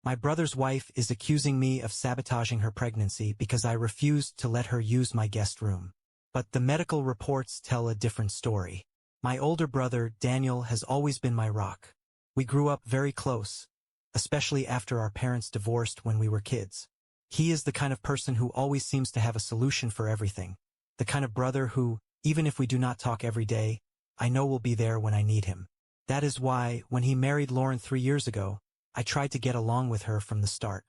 My brother's wife is accusing me of sabotaging her pregnancy because I refused to let her use my guest room. But the medical reports tell a different story. My older brother, Daniel, has always been my rock. We grew up very close, especially after our parents divorced when we were kids. He is the kind of person who always seems to have a solution for everything. The kind of brother who, even if we do not talk every day, I know will be there when I need him. That is why, when he married Lauren 3 years ago, I tried to get along with her from the start.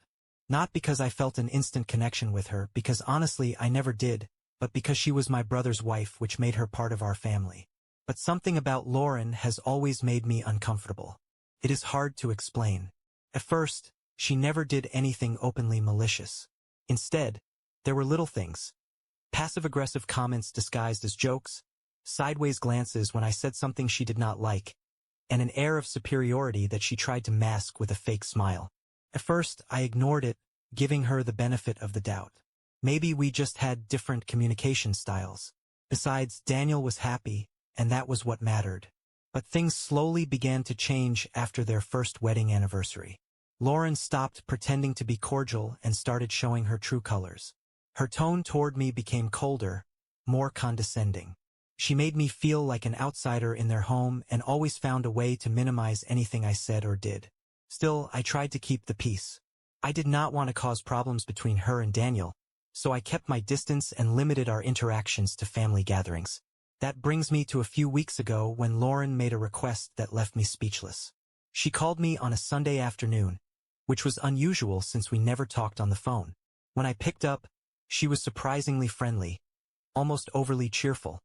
Not because I felt an instant connection with her, because honestly I never did, but because she was my brother's wife, which made her part of our family. But something about Lauren has always made me uncomfortable. It is hard to explain. At first, she never did anything openly malicious. Instead, there were little things. Passive-aggressive comments disguised as jokes, sideways glances when I said something she did not like, and an air of superiority that she tried to mask with a fake smile. At first, I ignored it, giving her the benefit of the doubt. Maybe we just had different communication styles. Besides, Daniel was happy, and that was what mattered. But things slowly began to change after their first wedding anniversary. Lauren stopped pretending to be cordial and started showing her true colors. Her tone toward me became colder, more condescending. She made me feel like an outsider in their home and always found a way to minimize anything I said or did. Still, I tried to keep the peace. I did not want to cause problems between her and Daniel, so I kept my distance and limited our interactions to family gatherings. That brings me to a few weeks ago when Lauren made a request that left me speechless. She called me on a Sunday afternoon, which was unusual since we never talked on the phone. When I picked up, she was surprisingly friendly, almost overly cheerful,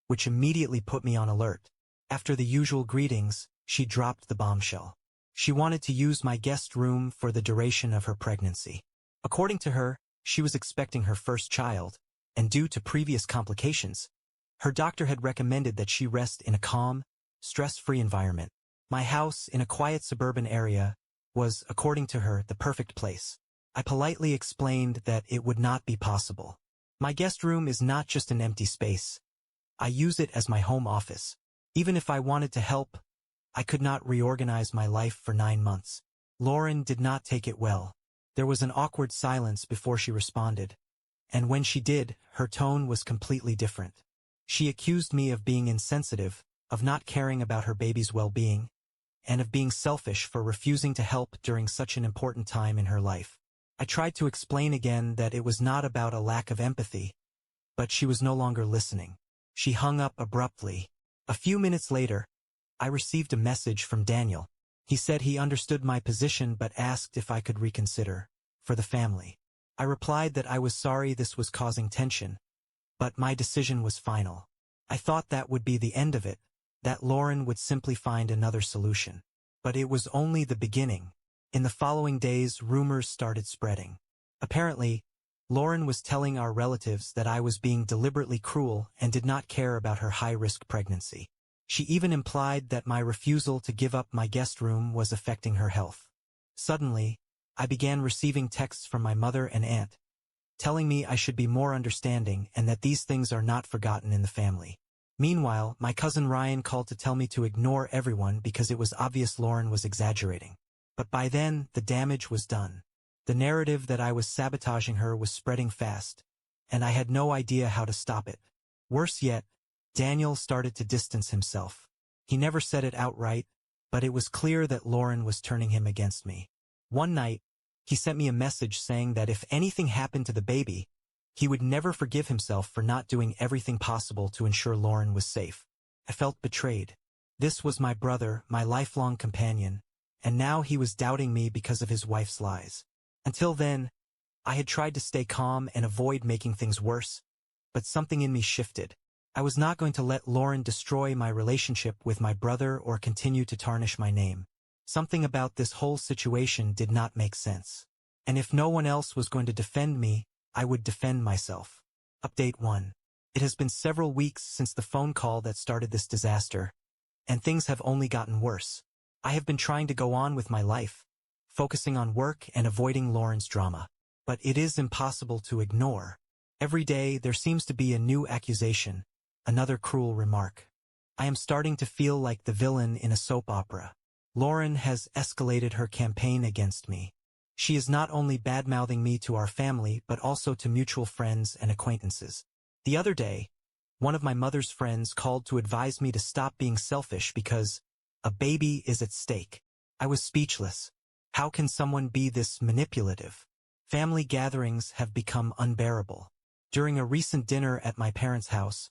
which immediately put me on alert. After the usual greetings, she dropped the bombshell. She wanted to use my guest room for the duration of her pregnancy. According to her, she was expecting her first child, and due to previous complications, her doctor had recommended that she rest in a calm, stress-free environment. My house in a quiet suburban area was, according to her, the perfect place. I politely explained that it would not be possible. My guest room is not just an empty space. I use it as my home office. Even if I wanted to help, I could not reorganize my life for 9 months. Lauren did not take it well. There was an awkward silence before she responded, and when she did, her tone was completely different. She accused me of being insensitive, of not caring about her baby's well-being, and of being selfish for refusing to help during such an important time in her life. I tried to explain again that it was not about a lack of empathy, but she was no longer listening. She hung up abruptly. A few minutes later, I received a message from Daniel. He said he understood my position but asked if I could reconsider, for the family. I replied that I was sorry this was causing tension, but my decision was final. I thought that would be the end of it, that Lauren would simply find another solution. But it was only the beginning. In the following days, rumors started spreading. Apparently, Lauren was telling our relatives that I was being deliberately cruel and did not care about her high-risk pregnancy. She even implied that my refusal to give up my guest room was affecting her health. Suddenly, I began receiving texts from my mother and aunt, telling me I should be more understanding and that these things are not forgotten in the family. Meanwhile, my cousin Ryan called to tell me to ignore everyone because it was obvious Lauren was exaggerating. But by then, the damage was done. The narrative that I was sabotaging her was spreading fast, and I had no idea how to stop it. Worse yet, Daniel started to distance himself. He never said it outright, but it was clear that Lauren was turning him against me. One night, he sent me a message saying that if anything happened to the baby, he would never forgive himself for not doing everything possible to ensure Lauren was safe. I felt betrayed. This was my brother, my lifelong companion, and now he was doubting me because of his wife's lies. Until then, I had tried to stay calm and avoid making things worse, but something in me shifted. I was not going to let Lauren destroy my relationship with my brother or continue to tarnish my name. Something about this whole situation did not make sense. And if no one else was going to defend me, I would defend myself. Update 1. It has been several weeks since the phone call that started this disaster, and things have only gotten worse. I have been trying to go on with my life, focusing on work and avoiding Lauren's drama. But it is impossible to ignore. Every day there seems to be a new accusation, another cruel remark. I am starting to feel like the villain in a soap opera. Lauren has escalated her campaign against me, She is not only bad-mouthing me to our family but also to mutual friends and acquaintances. The other day, one of my mother's friends called to advise me to stop being selfish because a baby is at stake. I was speechless. How can someone be this manipulative? Family gatherings have become unbearable. During a recent dinner at my parents' house,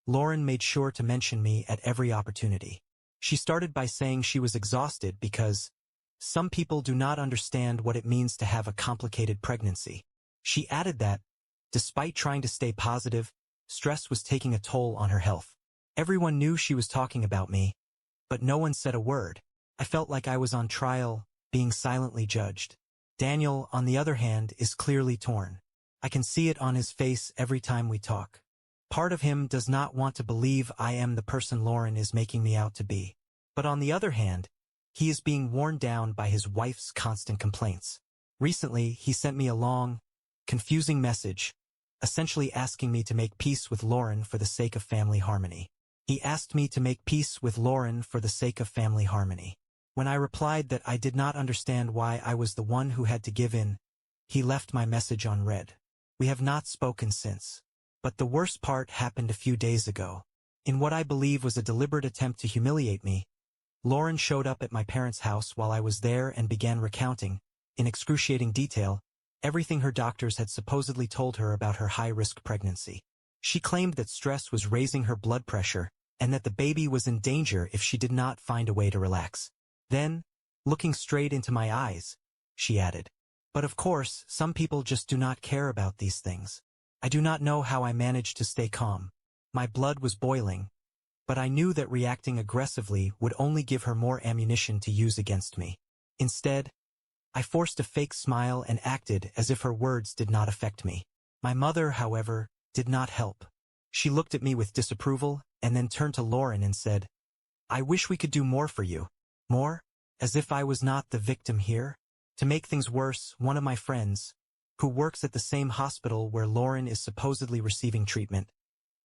Lauren made sure to mention me at every opportunity. She started by saying she was exhausted because some people do not understand what it means to have a complicated pregnancy. She added that, despite trying to stay positive, stress was taking a toll on her health. Everyone knew she was talking about me, but no one said a word. I felt like I was on trial, being silently judged. Daniel, on the other hand, is clearly torn. I can see it on his face every time we talk. Part of him does not want to believe I am the person Lauren is making me out to be. But on the other hand, he is being worn down by his wife's constant complaints. Recently, he sent me a long, confusing message, essentially asking me to make peace with Lauren for the sake of family harmony. He asked me to make peace with Lauren for the sake of family harmony. When I replied that I did not understand why I was the one who had to give in, he left my message unread. We have not spoken since. But the worst part happened a few days ago. In what I believe was a deliberate attempt to humiliate me, Lauren showed up at my parents' house while I was there and began recounting, in excruciating detail, everything her doctors had supposedly told her about her high-risk pregnancy. She claimed that stress was raising her blood pressure and that the baby was in danger if she did not find a way to relax. Then, looking straight into my eyes, she added, "But of course, some people just do not care about these things." I do not know how I managed to stay calm. My blood was boiling, but I knew that reacting aggressively would only give her more ammunition to use against me. Instead, I forced a fake smile and acted as if her words did not affect me. My mother, however, did not help. She looked at me with disapproval and then turned to Lauren and said, "I wish we could do more for you." More? As if I was not the victim here? To make things worse, one of my friends, who works at the same hospital where Lauren is supposedly receiving treatment,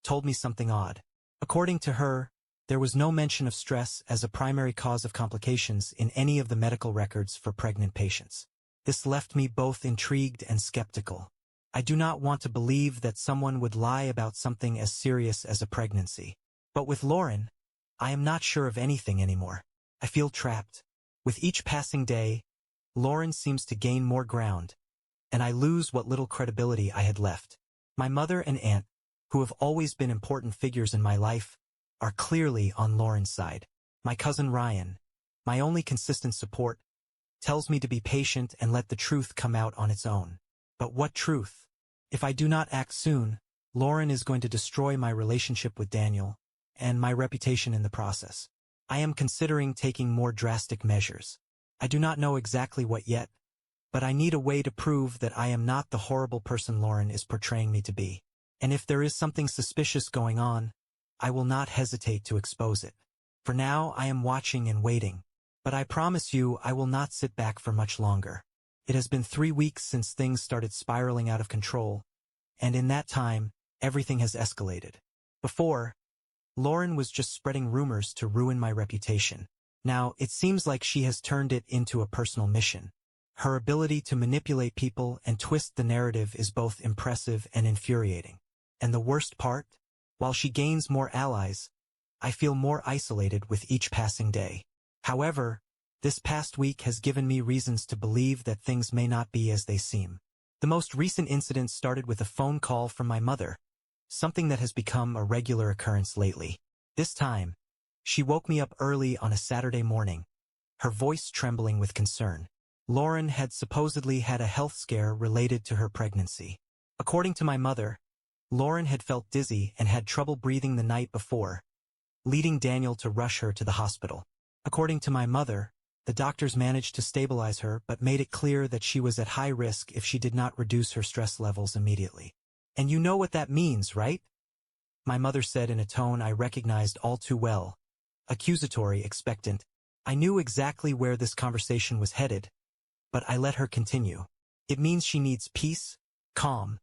told me something odd. According to her, there was no mention of stress as a primary cause of complications in any of the medical records for pregnant patients. This left me both intrigued and skeptical. I do not want to believe that someone would lie about something as serious as a pregnancy. But with Lauren, I am not sure of anything anymore. I feel trapped. With each passing day, Lauren seems to gain more ground, and I lose what little credibility I had left. My mother and aunt, who have always been important figures in my life, are clearly on Lauren's side. My cousin Ryan, my only consistent support, tells me to be patient and let the truth come out on its own. But what truth? If I do not act soon, Lauren is going to destroy my relationship with Daniel, and my reputation in the process. I am considering taking more drastic measures. I do not know exactly what yet, but I need a way to prove that I am not the horrible person Lauren is portraying me to be. And if there is something suspicious going on, I will not hesitate to expose it. For now, I am watching and waiting, but I promise you I will not sit back for much longer. It has been 3 weeks since things started spiraling out of control, and in that time, everything has escalated. Before, Lauren was just spreading rumors to ruin my reputation. Now, it seems like she has turned it into a personal mission. Her ability to manipulate people and twist the narrative is both impressive and infuriating. And the worst part? While she gains more allies, I feel more isolated with each passing day. However, this past week has given me reasons to believe that things may not be as they seem. The most recent incident started with a phone call from my mother, something that has become a regular occurrence lately. This time, she woke me up early on a Saturday morning, her voice trembling with concern. Lauren had supposedly had a health scare related to her pregnancy. According to my mother, Lauren had felt dizzy and had trouble breathing the night before, leading Daniel to rush her to the hospital. According to my mother, the doctors managed to stabilize her but made it clear that she was at high risk if she did not reduce her stress levels immediately. "And you know what that means, right?" my mother said in a tone I recognized all too well, accusatory, expectant. I knew exactly where this conversation was headed, but I let her continue. "It means she needs peace, calm,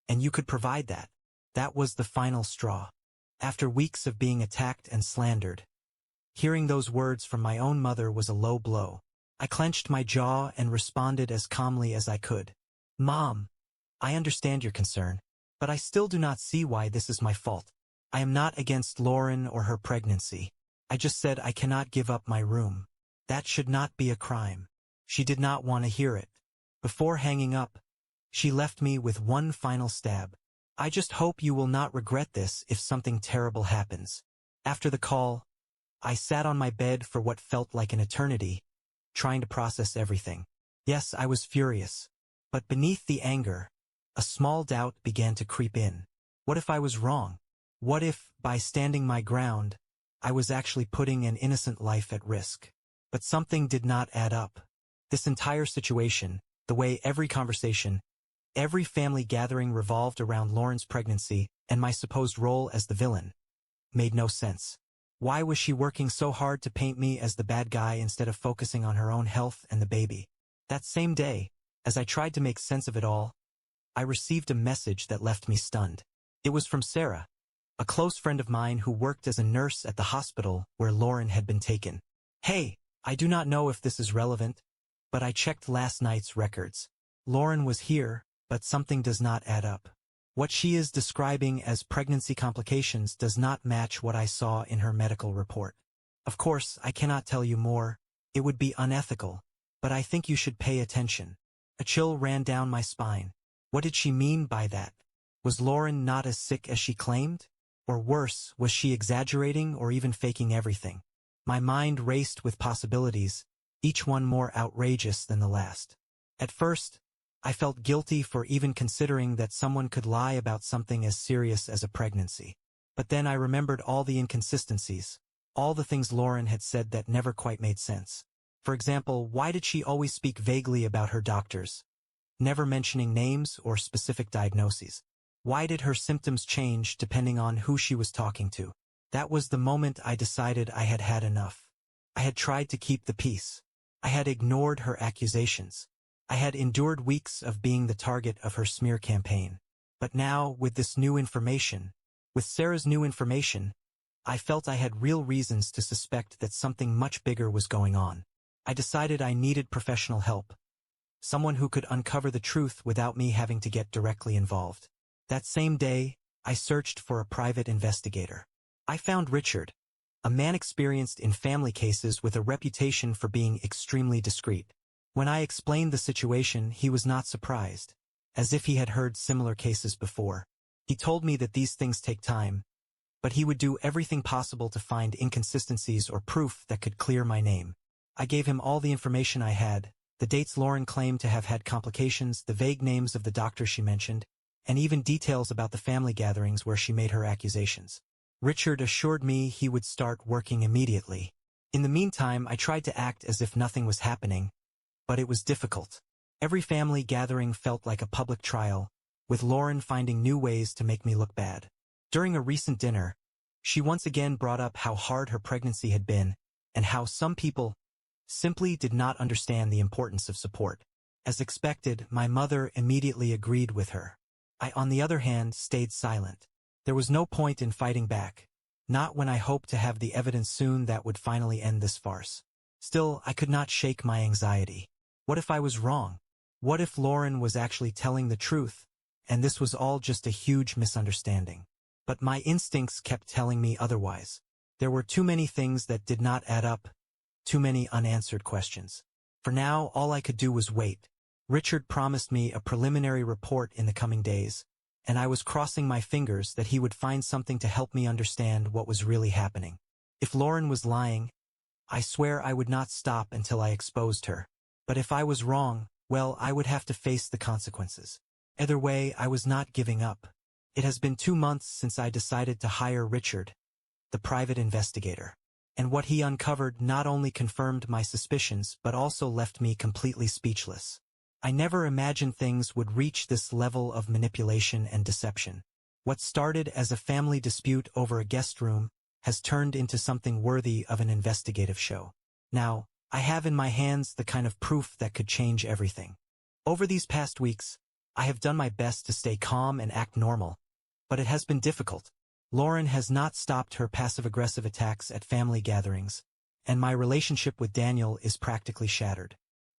and you could provide that." That was the final straw. After weeks of being attacked and slandered, hearing those words from my own mother was a low blow. I clenched my jaw and responded as calmly as I could. Mom, I understand your concern, but I still do not see why this is my fault. I am not against Lauren or her pregnancy. I just said I cannot give up my room. That should not be a crime. She did not want to hear it. Before hanging up, she left me with one final stab. I just hope you will not regret this if something terrible happens. After the call, I sat on my bed for what felt like an eternity, trying to process everything. Yes, I was furious. But beneath the anger, a small doubt began to creep in. What if I was wrong? What if, by standing my ground, I was actually putting an innocent life at risk? But something did not add up. This entire situation, the way every conversation, every family gathering revolved around Lauren's pregnancy and my supposed role as the villain, made no sense. Why was she working so hard to paint me as the bad guy instead of focusing on her own health and the baby? That same day, as I tried to make sense of it all, I received a message that left me stunned. It was from Sarah, a close friend of mine who worked as a nurse at the hospital where Lauren had been taken. Hey, I do not know if this is relevant, but I checked last night's records. Lauren was here, but something does not add up. What she is describing as pregnancy complications does not match what I saw in her medical report. Of course, I cannot tell you more. It would be unethical, but I think you should pay attention. A chill ran down my spine. What did she mean by that? Was Lauren not as sick as she claimed? Or worse, was she exaggerating or even faking everything? My mind raced with possibilities, each one more outrageous than the last. At first, I felt guilty for even considering that someone could lie about something as serious as a pregnancy. But then I remembered all the inconsistencies, all the things Lauren had said that never quite made sense. For example, why did she always speak vaguely about her doctors, never mentioning names or specific diagnoses? Why did her symptoms change depending on who she was talking to? That was the moment I decided I had had enough. I had tried to keep the peace. I had ignored her accusations. I had endured weeks of being the target of her smear campaign. But now, with this new information, with Sarah's new information, I felt I had real reasons to suspect that something much bigger was going on. I decided I needed professional help. Someone who could uncover the truth without me having to get directly involved. That same day, I searched for a private investigator. I found Richard, a man experienced in family cases with a reputation for being extremely discreet. When I explained the situation, he was not surprised, as if he had heard similar cases before. He told me that these things take time, but he would do everything possible to find inconsistencies or proof that could clear my name. I gave him all the information I had, the dates Lauren claimed to have had complications, the vague names of the doctors she mentioned, and even details about the family gatherings where she made her accusations. Richard assured me he would start working immediately. In the meantime, I tried to act as if nothing was happening, but it was difficult. Every family gathering felt like a public trial, with Lauren finding new ways to make me look bad. During a recent dinner, she once again brought up how hard her pregnancy had been, and how some people simply did not understand the importance of support. As expected, my mother immediately agreed with her. I, on the other hand, stayed silent. There was no point in fighting back, not when I hoped to have the evidence soon that would finally end this farce. Still, I could not shake my anxiety. What if I was wrong? What if Lauren was actually telling the truth, and this was all just a huge misunderstanding? But my instincts kept telling me otherwise. There were too many things that did not add up, too many unanswered questions. For now, all I could do was wait. Richard promised me a preliminary report in the coming days, and I was crossing my fingers that he would find something to help me understand what was really happening. If Lauren was lying, I swear I would not stop until I exposed her. But if I was wrong, well, I would have to face the consequences. Either way, I was not giving up. It has been 2 months since I decided to hire Richard, the private investigator. And what he uncovered not only confirmed my suspicions but also left me completely speechless. I never imagined things would reach this level of manipulation and deception. What started as a family dispute over a guest room has turned into something worthy of an investigative show. Now, I have in my hands the kind of proof that could change everything. Over these past weeks, I have done my best to stay calm and act normal, but it has been difficult. Lauren has not stopped her passive-aggressive attacks at family gatherings, and my relationship with Daniel is practically shattered.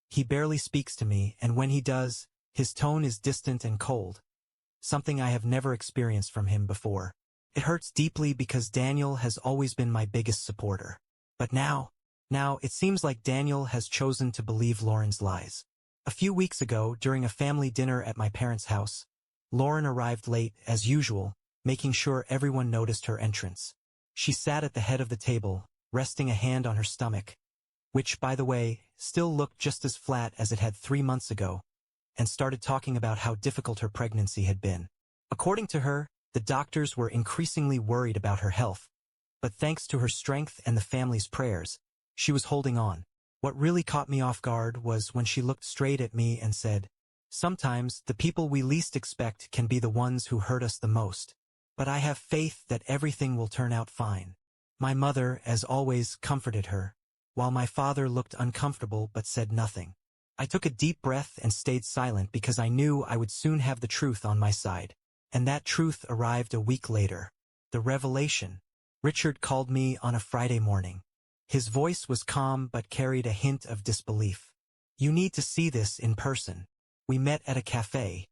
He barely speaks to me, and when he does, his tone is distant and cold, something I have never experienced from him before. It hurts deeply because Daniel has always been my biggest supporter. But now it seems like Daniel has chosen to believe Lauren's lies. A few weeks ago, during a family dinner at my parents' house, Lauren arrived late, as usual, making sure everyone noticed her entrance. She sat at the head of the table, resting a hand on her stomach, which, by the way, still looked just as flat as it had 3 months ago, and started talking about how difficult her pregnancy had been. According to her, the doctors were increasingly worried about her health, but thanks to her strength and the family's prayers, she was holding on. What really caught me off guard was when she looked straight at me and said, "Sometimes the people we least expect can be the ones who hurt us the most. But I have faith that everything will turn out fine." My mother, as always, comforted her, while my father looked uncomfortable but said nothing. I took a deep breath and stayed silent because I knew I would soon have the truth on my side. And that truth arrived a week later. The revelation. Richard called me on a Friday morning. His voice was calm but carried a hint of disbelief. "You need to see this in person." We met at a cafe,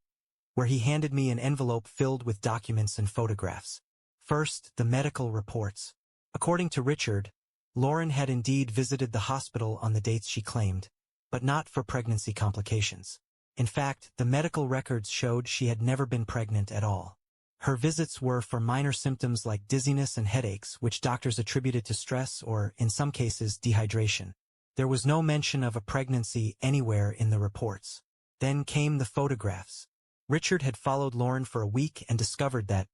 where he handed me an envelope filled with documents and photographs. First, the medical reports. According to Richard, Lauren had indeed visited the hospital on the dates she claimed, but not for pregnancy complications. In fact, the medical records showed she had never been pregnant at all. Her visits were for minor symptoms like dizziness and headaches, which doctors attributed to stress or, in some cases, dehydration. There was no mention of a pregnancy anywhere in the reports. Then came the photographs. Richard had followed Lauren for a week and discovered that,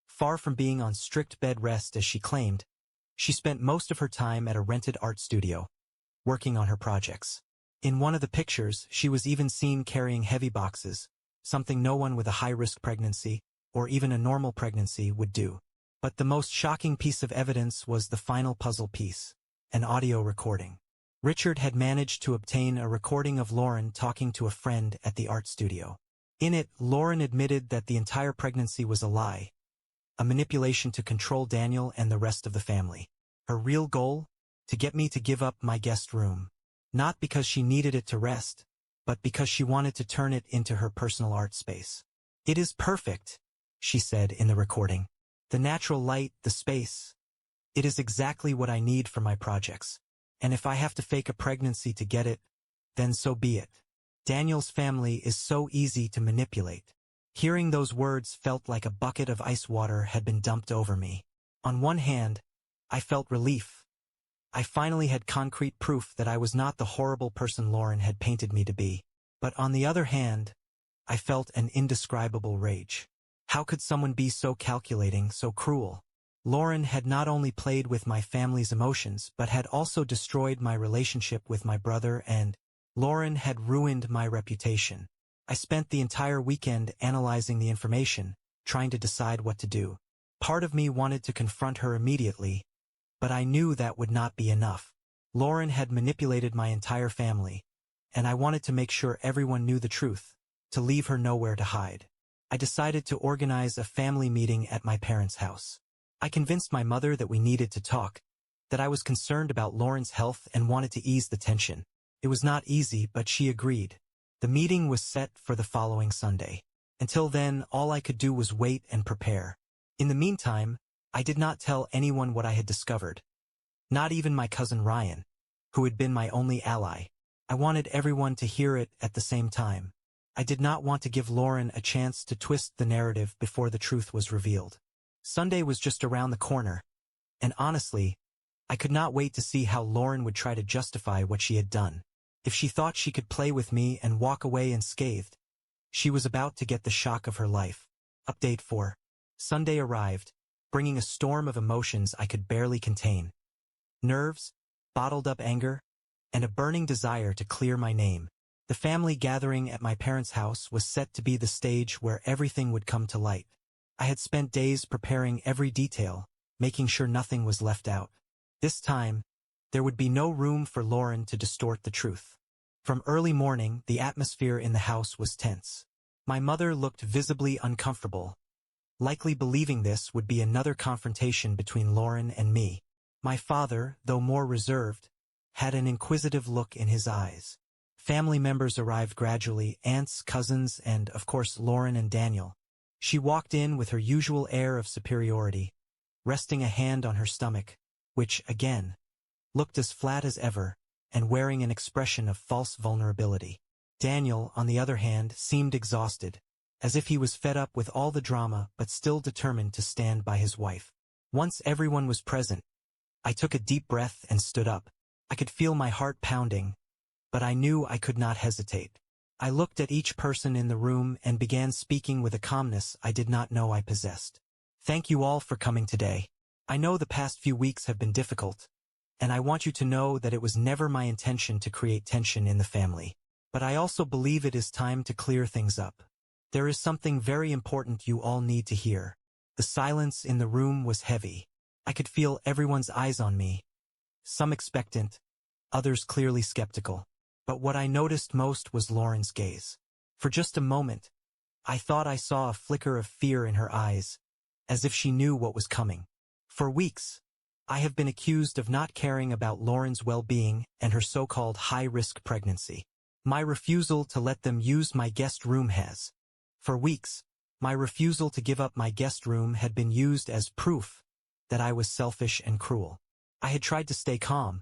far from being on strict bed rest as she claimed, she spent most of her time at a rented art studio, working on her projects. In one of the pictures, she was even seen carrying heavy boxes, something no one with a high-risk pregnancy, or even a normal pregnancy, would do. But the most shocking piece of evidence was the final puzzle piece, an audio recording. Richard had managed to obtain a recording of Lauren talking to a friend at the art studio. In it, Lauren admitted that the entire pregnancy was a lie, a manipulation to control Daniel and the rest of the family. Her real goal? To get me to give up my guest room. Not because she needed it to rest, but because she wanted to turn it into her personal art space. "It is perfect," she said in the recording. "The natural light, the space. It is exactly what I need for my projects. And if I have to fake a pregnancy to get it, then so be it. Daniel's family is so easy to manipulate." Hearing those words felt like a bucket of ice water had been dumped over me. On one hand, I felt relief. I finally had concrete proof that I was not the horrible person Lauren had painted me to be. But on the other hand, I felt an indescribable rage. How could someone be so calculating, so cruel? Lauren had not only played with my family's emotions, but had also destroyed my relationship with my brother, and Lauren had ruined my reputation. I spent the entire weekend analyzing the information, trying to decide what to do. Part of me wanted to confront her immediately, but I knew that would not be enough. Lauren had manipulated my entire family, and I wanted to make sure everyone knew the truth, to leave her nowhere to hide. I decided to organize a family meeting at my parents' house. I convinced my mother that we needed to talk, that I was concerned about Lauren's health and wanted to ease the tension. It was not easy, but she agreed. The meeting was set for the following Sunday. Until then, all I could do was wait and prepare. In the meantime, I did not tell anyone what I had discovered. Not even my cousin Ryan, who had been my only ally. I wanted everyone to hear it at the same time. I did not want to give Lauren a chance to twist the narrative before the truth was revealed. Sunday was just around the corner, and honestly, I could not wait to see how Lauren would try to justify what she had done. If she thought she could play with me and walk away unscathed, she was about to get the shock of her life. Update 4. Sunday arrived, bringing a storm of emotions I could barely contain. Nerves, bottled-up anger, and a burning desire to clear my name. The family gathering at my parents' house was set to be the stage where everything would come to light. I had spent days preparing every detail, making sure nothing was left out. This time, there would be no room for Lauren to distort the truth. From early morning, the atmosphere in the house was tense. My mother looked visibly uncomfortable, likely believing this would be another confrontation between Lauren and me. My father, though more reserved, had an inquisitive look in his eyes. Family members arrived gradually, aunts, cousins, and, of course, Lauren and Daniel. She walked in with her usual air of superiority, resting a hand on her stomach, which, again, looked as flat as ever, and wearing an expression of false vulnerability. Daniel, on the other hand, seemed exhausted, as if he was fed up with all the drama but still determined to stand by his wife. Once everyone was present, I took a deep breath and stood up. I could feel my heart pounding, but I knew I could not hesitate. I looked at each person in the room and began speaking with a calmness I did not know I possessed. Thank you all for coming today. I know the past few weeks have been difficult, and I want you to know that it was never my intention to create tension in the family. But I also believe it is time to clear things up. There is something very important you all need to hear. The silence in the room was heavy. I could feel everyone's eyes on me, some expectant, others clearly skeptical. But what I noticed most was Lauren's gaze. For just a moment, I thought I saw a flicker of fear in her eyes, as if she knew what was coming. For weeks, I have been accused of not caring about Lauren's well-being and her so-called high-risk pregnancy. My refusal to let them use my guest room has. For weeks, my refusal to give up my guest room had been used as proof that I was selfish and cruel. I had tried to stay calm,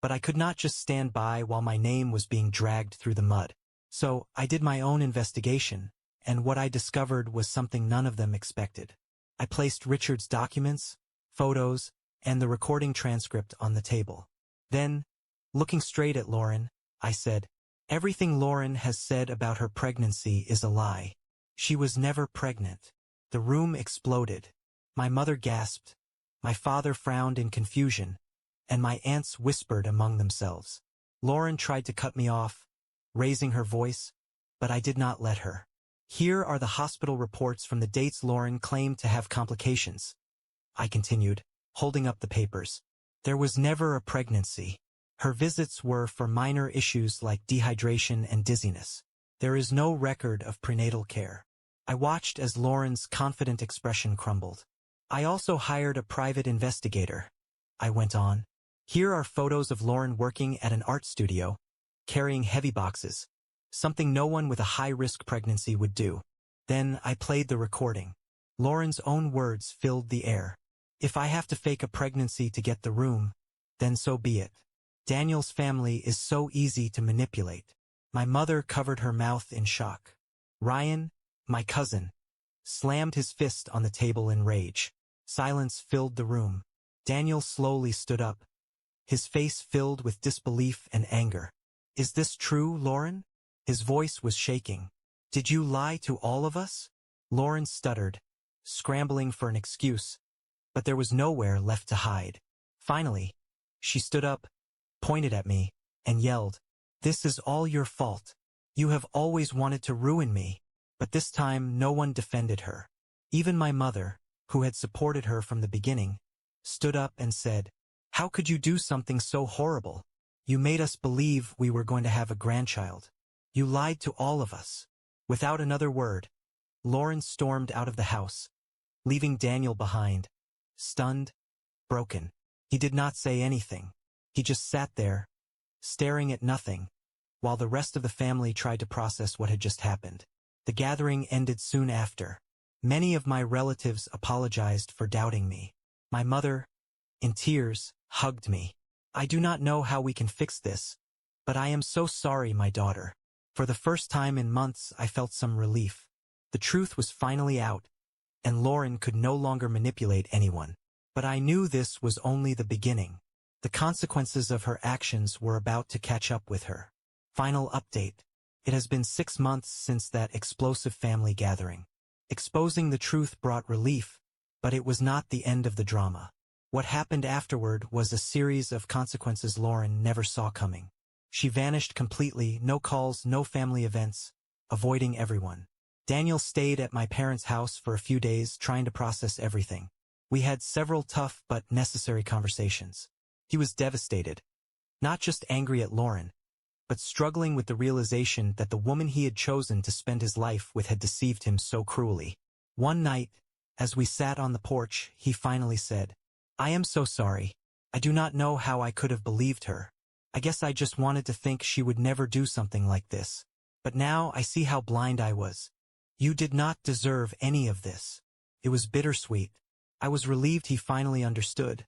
but I could not just stand by while my name was being dragged through the mud. So I did my own investigation, and what I discovered was something none of them expected. I placed Richard's documents, photos, and the recording transcript on the table. Then, looking straight at Lauren, I said, "Everything Lauren has said about her pregnancy is a lie. She was never pregnant." The room exploded. My mother gasped, my father frowned in confusion, and my aunts whispered among themselves. Lauren tried to cut me off, raising her voice, but I did not let her. "Here are the hospital reports from the dates Lauren claimed to have complications," I continued, holding up the papers. "There was never a pregnancy. Her visits were for minor issues like dehydration and dizziness. There is no record of prenatal care." I watched as Lauren's confident expression crumbled. "I also hired a private investigator," I went on. "Here are photos of Lauren working at an art studio, carrying heavy boxes, something no one with a high-risk pregnancy would do." Then I played the recording. Lauren's own words filled the air. "If I have to fake a pregnancy to get the room, then so be it. Daniel's family is so easy to manipulate." My mother covered her mouth in shock. Ryan, my cousin, slammed his fist on the table in rage. Silence filled the room. Daniel slowly stood up, his face filled with disbelief and anger. "Is this true, Lauren?" His voice was shaking. "Did you lie to all of us?" Lauren stuttered, scrambling for an excuse, but there was nowhere left to hide. Finally, she stood up, pointed at me, and yelled, "This is all your fault. You have always wanted to ruin me." But this time no one defended her. Even my mother, who had supported her from the beginning, stood up and said, "How could you do something so horrible? You made us believe we were going to have a grandchild. You lied to all of us." Without another word, Lauren stormed out of the house, leaving Daniel behind, stunned, broken. He did not say anything. He just sat there, staring at nothing, while the rest of the family tried to process what had just happened. The gathering ended soon after. Many of my relatives apologized for doubting me. My mother, in tears, hugged me. "I do not know how we can fix this, but I am so sorry, my daughter." For the first time in months, I felt some relief. The truth was finally out, and Lauren could no longer manipulate anyone. But I knew this was only the beginning. The consequences of her actions were about to catch up with her. Final update. It has been 6 months since that explosive family gathering. Exposing the truth brought relief, but it was not the end of the drama. What happened afterward was a series of consequences Lauren never saw coming. She vanished completely, no calls, no family events, avoiding everyone. Daniel stayed at my parents' house for a few days, trying to process everything. We had several tough but necessary conversations. He was devastated, not just angry at Lauren, but struggling with the realization that the woman he had chosen to spend his life with had deceived him so cruelly. One night, as we sat on the porch, he finally said, "I am so sorry. I do not know how I could have believed her. I guess I just wanted to think she would never do something like this. But now I see how blind I was. You did not deserve any of this. It was bittersweet. I was relieved he finally understood.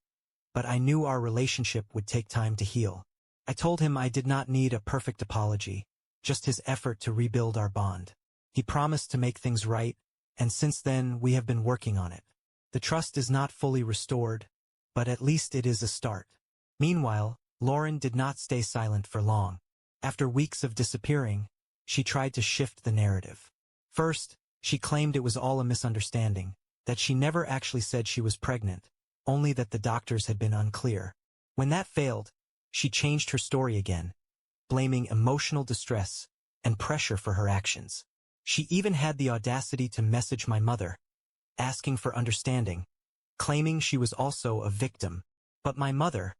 But I knew our relationship would take time to heal. I told him I did not need a perfect apology, just his effort to rebuild our bond. He promised to make things right, and since then we have been working on it. The trust is not fully restored, but at least it is a start. Meanwhile, Lauren did not stay silent for long. After weeks of disappearing, she tried to shift the narrative. First, she claimed it was all a misunderstanding, that she never actually said she was pregnant, only that the doctors had been unclear. When that failed, she changed her story again, blaming emotional distress and pressure for her actions. She even had the audacity to message my mother, asking for understanding, claiming she was also a victim. But my mother,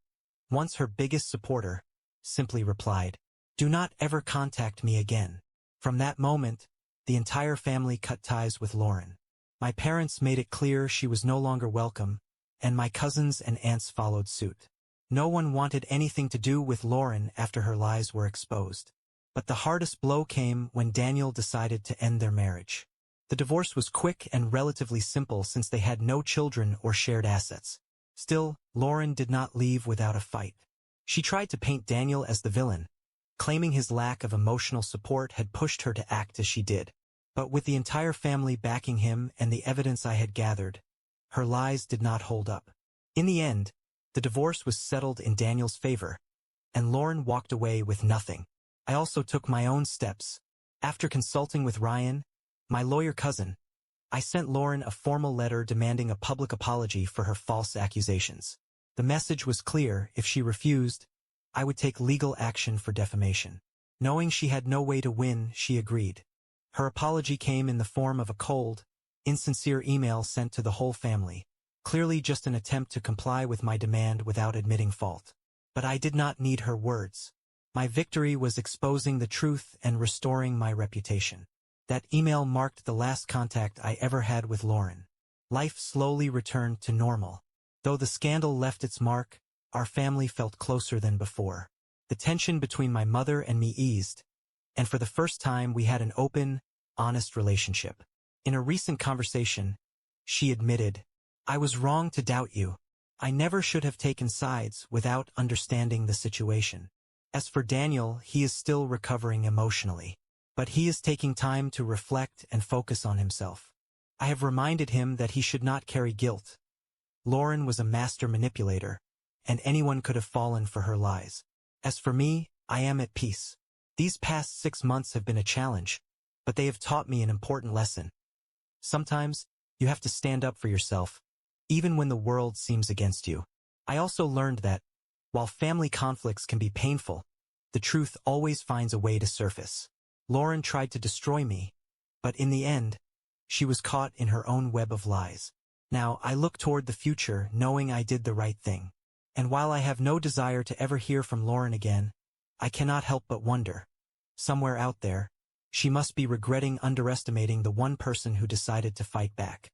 once her biggest supporter, simply replied, "Do not ever contact me again." From that moment, the entire family cut ties with Lauren. My parents made it clear she was no longer welcome, and my cousins and aunts followed suit. No one wanted anything to do with Lauren after her lies were exposed. But the hardest blow came when Daniel decided to end their marriage. The divorce was quick and relatively simple since they had no children or shared assets. Still, Lauren did not leave without a fight. She tried to paint Daniel as the villain, claiming his lack of emotional support had pushed her to act as she did. But with the entire family backing him and the evidence I had gathered, her lies did not hold up. In the end, the divorce was settled in Daniel's favor, and Lauren walked away with nothing. I also took my own steps. After consulting with Ryan, my lawyer cousin, I sent Lauren a formal letter demanding a public apology for her false accusations. The message was clear: if she refused, I would take legal action for defamation. Knowing she had no way to win, she agreed. Her apology came in the form of a cold, insincere email sent to the whole family, clearly just an attempt to comply with my demand without admitting fault. But I did not need her words. My victory was exposing the truth and restoring my reputation. That email marked the last contact I ever had with Lauren. Life slowly returned to normal. Though the scandal left its mark, our family felt closer than before. The tension between my mother and me eased, and for the first time we had an open, honest relationship. In a recent conversation, she admitted, "I was wrong to doubt you. I never should have taken sides without understanding the situation." As for Daniel, he is still recovering emotionally, but he is taking time to reflect and focus on himself. I have reminded him that he should not carry guilt. Lauren was a master manipulator, and anyone could have fallen for her lies. As for me, I am at peace. These past 6 months have been a challenge, but they have taught me an important lesson. Sometimes, you have to stand up for yourself, even when the world seems against you. I also learned that, while family conflicts can be painful, the truth always finds a way to surface. Lauren tried to destroy me, but in the end, she was caught in her own web of lies. Now, I look toward the future knowing I did the right thing. And while I have no desire to ever hear from Lauren again, I cannot help but wonder. Somewhere out there, she must be regretting underestimating the one person who decided to fight back.